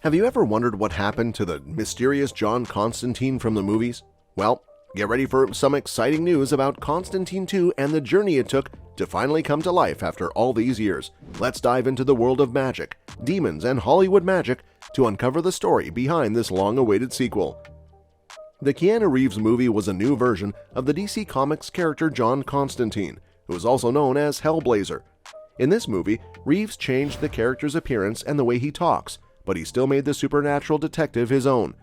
Have you ever wondered what happened to the mysterious John Constantine from the movies? Well, get ready for some exciting news about Constantine 2 and the journey it took to finally come to life after all these years. Let's dive into the world of magic, demons, and Hollywood magic to uncover the story behind this long-awaited sequel. The Keanu Reeves movie was a new version of the DC Comics character John Constantine, who is also known as Hellblazer. In this movie, Reeves changed the character's appearance and the way he talks, but he still made the supernatural detective his own.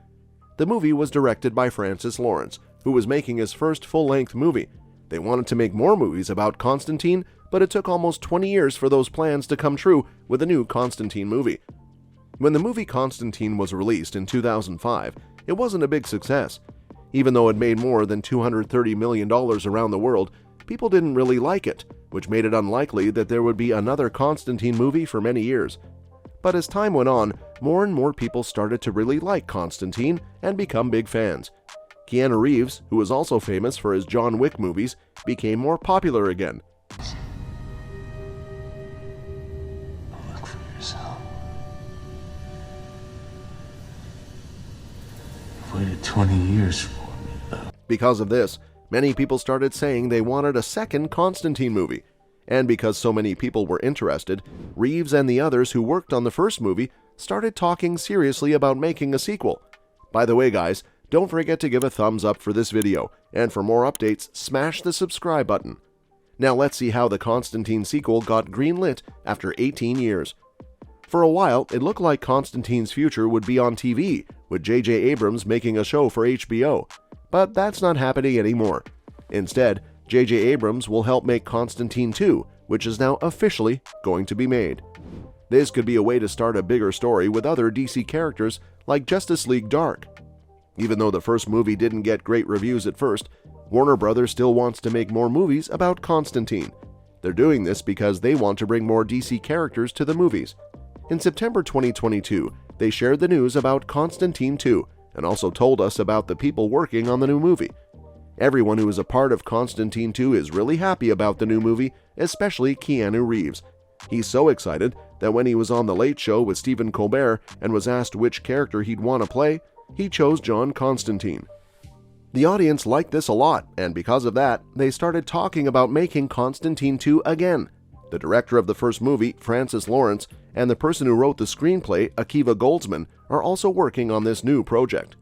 The movie was directed by Francis Lawrence, who was making his first full-length movie. They wanted to make more movies about Constantine, but it took almost 20 years for those plans to come true with a new Constantine movie. When the movie Constantine was released in 2005, it wasn't a big success. Even though it made more than $230 million around the world, people didn't really like it, which made it unlikely that there would be another Constantine movie for many years. But as time went on, more and more people started to really like Constantine and become big fans. Keanu Reeves, who was also famous for his John Wick movies, became more popular again. Look for yourself. You've waited 20 years for me. Because of this, many people started saying they wanted a second Constantine movie. And because so many people were interested, Reeves and the others who worked on the first movie started talking seriously about making a sequel. By the way, guys, don't forget to give a thumbs up for this video, and for more updates, smash the subscribe button. Now let's see how the Constantine sequel got greenlit after 18 years. For a while, it looked like Constantine's future would be on TV, with J.J. Abrams making a show for HBO. But that's not happening anymore. Instead, J.J. Abrams will help make Constantine 2, which is now officially going to be made. This could be a way to start a bigger story with other DC characters like Justice League Dark. Even though the first movie didn't get great reviews at first, Warner Brothers still wants to make more movies about Constantine. They're doing this because they want to bring more DC characters to the movies. In September 2022, they shared the news about Constantine 2 and also told us about the people working on the new movie. Everyone who is a part of Constantine 2 is really happy about the new movie, especially Keanu Reeves. He's so excited that when he was on The Late Show with Stephen Colbert and was asked which character he'd want to play, he chose John Constantine. The audience liked this a lot, and because of that, they started talking about making Constantine 2 again. The director of the first movie, Francis Lawrence, and the person who wrote the screenplay, Akiva Goldsman, are also working on this new project.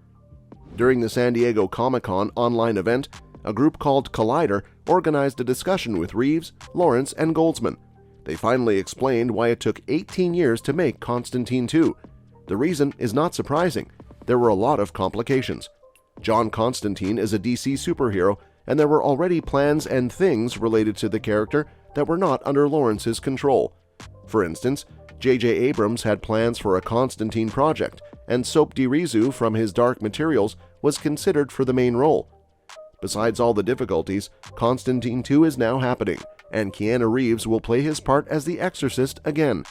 During the San Diego Comic-Con online event, a group called Collider organized a discussion with Reeves, Lawrence, and Goldsman. They finally explained why it took 18 years to make Constantine 2. The reason is not surprising. There were a lot of complications. John Constantine is a DC superhero, and there were already plans and things related to the character that were not under Lawrence's control. For instance, J.J. Abrams had plans for a Constantine project, and Soap Dirizu from his Dark Materials was considered for the main role. Besides all the difficulties, Constantine 2 is now happening, and Keanu Reeves will play his part as the exorcist again.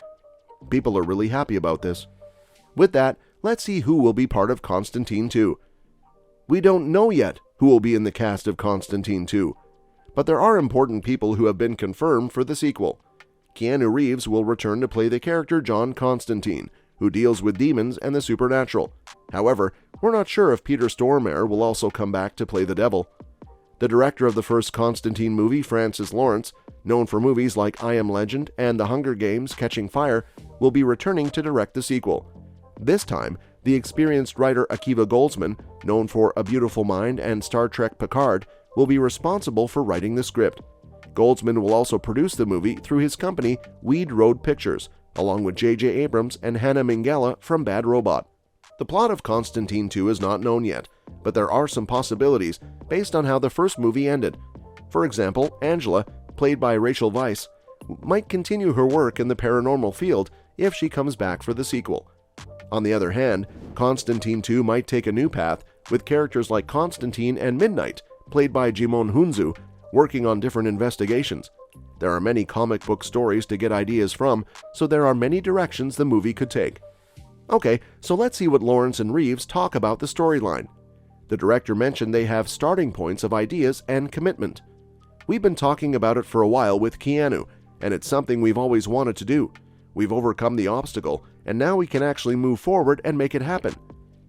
People are really happy about this. With that, let's see who will be part of Constantine 2. We don't know yet who will be in the cast of Constantine 2, but there are important people who have been confirmed for the sequel. Keanu Reeves will return to play the character John Constantine, who deals with demons and the supernatural. However, we're not sure if Peter Stormare will also come back to play the devil. The director of the first Constantine movie, Francis Lawrence, known for movies like I Am Legend and The Hunger Games: Catching Fire, will be returning to direct the sequel. This time, the experienced writer Akiva Goldsman, known for A Beautiful Mind and Star Trek Picard, will be responsible for writing the script. Goldsman will also produce the movie through his company Weed Road Pictures, along with J.J. Abrams and Hannah Minghella from Bad Robot. The plot of Constantine 2 is not known yet, but there are some possibilities based on how the first movie ended. For example, Angela, played by Rachel Weisz, might continue her work in the paranormal field if she comes back for the sequel. On the other hand, Constantine 2 might take a new path, with characters like Constantine and Midnight, played by Djimon Hounsou, working on different investigations. There are many comic book stories to get ideas from, so there are many directions the movie could take. Okay, so let's see what Lawrence and Reeves talk about the storyline. The director mentioned they have starting points of ideas and commitment. We've been talking about it for a while with Keanu, and it's something we've always wanted to do. We've overcome the obstacle, and now we can actually move forward and make it happen.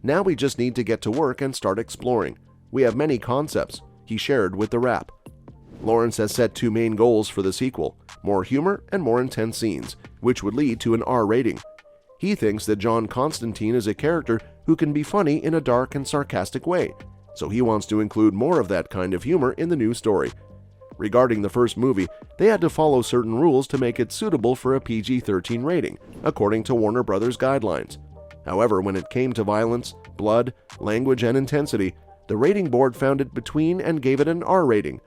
Now we just need to get to work and start exploring. We have many concepts," he shared with the Wrap. Lawrence has set two main goals for the sequel: more humor and more intense scenes, which would lead to an R rating. He thinks that John Constantine is a character who can be funny in a dark and sarcastic way, so he wants to include more of that kind of humor in the new story. Regarding the first movie, they had to follow certain rules to make it suitable for a PG-13 rating, according to Warner Brothers guidelines. However, when it came to violence, blood, language, and intensity, the rating board found it between and gave it an R rating.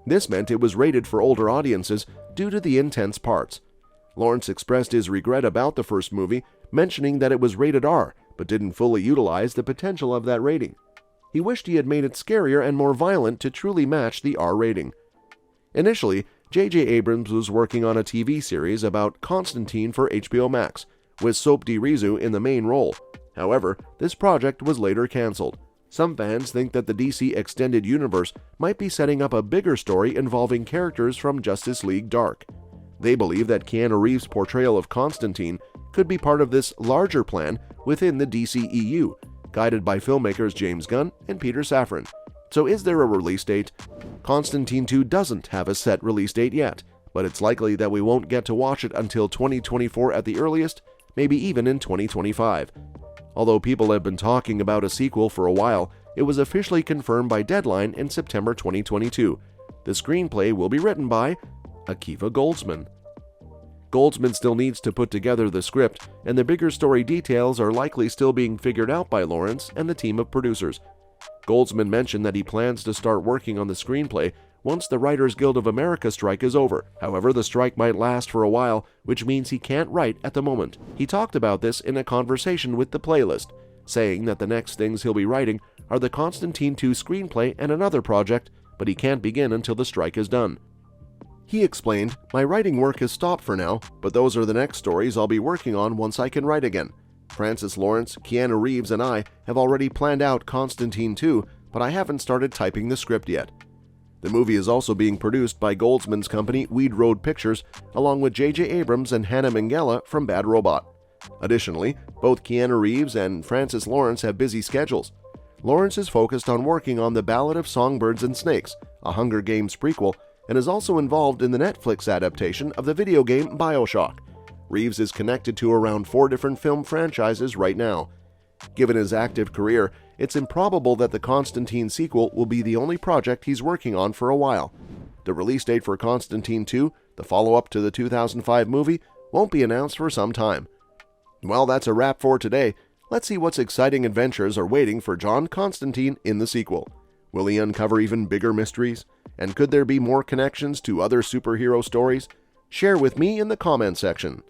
This meant it was rated for older audiences due to the intense parts. Lawrence expressed his regret about the first movie, mentioning that it was rated R, but didn't fully utilize the potential of that rating. He wished he had made it scarier and more violent to truly match the R rating. Initially, J.J. Abrams was working on a TV series about Constantine for HBO Max, with Soap Dirizu in the main role. However, this project was later cancelled. Some fans think that the DC Extended Universe might be setting up a bigger story involving characters from Justice League Dark. They believe that Keanu Reeves' portrayal of Constantine could be part of this larger plan within the DCEU, guided by filmmakers James Gunn and Peter Safran. So is there a release date? Constantine 2 doesn't have a set release date yet, but it's likely that we won't get to watch it until 2024 at the earliest, maybe even in 2025. Although people have been talking about a sequel for a while, it was officially confirmed by Deadline in September 2022. The screenplay will be written by Akiva Goldsman. Goldsman still needs to put together the script, and the bigger story details are likely still being figured out by Lawrence and the team of producers. Goldsman mentioned that he plans to start working on the screenplay once the Writers Guild of America strike is over. However, the strike might last for a while, which means he can't write at the moment. He talked about this in a conversation with The Playlist, saying that the next things he'll be writing are the Constantine 2 screenplay and another project, but he can't begin until the strike is done. He explained, "My writing work has stopped for now, but those are the next stories I'll be working on once I can write again. Francis Lawrence, Keanu Reeves, and I have already planned out Constantine 2, but I haven't started typing the script yet." The movie is also being produced by Goldsman's company Weed Road Pictures, along with J.J. Abrams and Hannah Minghella from Bad Robot. Additionally, both Keanu Reeves and Francis Lawrence have busy schedules. Lawrence is focused on working on The Ballad of Songbirds and Snakes, a Hunger Games prequel, and is also involved in the Netflix adaptation of the video game BioShock. Reeves is connected to around 4 different film franchises right now. Given his active career, it's improbable that the Constantine sequel will be the only project he's working on for a while. The release date for Constantine 2, the follow-up to the 2005 movie, won't be announced for some time. Well, that's a wrap for today. Let's see what exciting adventures are waiting for John Constantine in the sequel. Will he uncover even bigger mysteries? And could there be more connections to other superhero stories? Share with me in the comment section.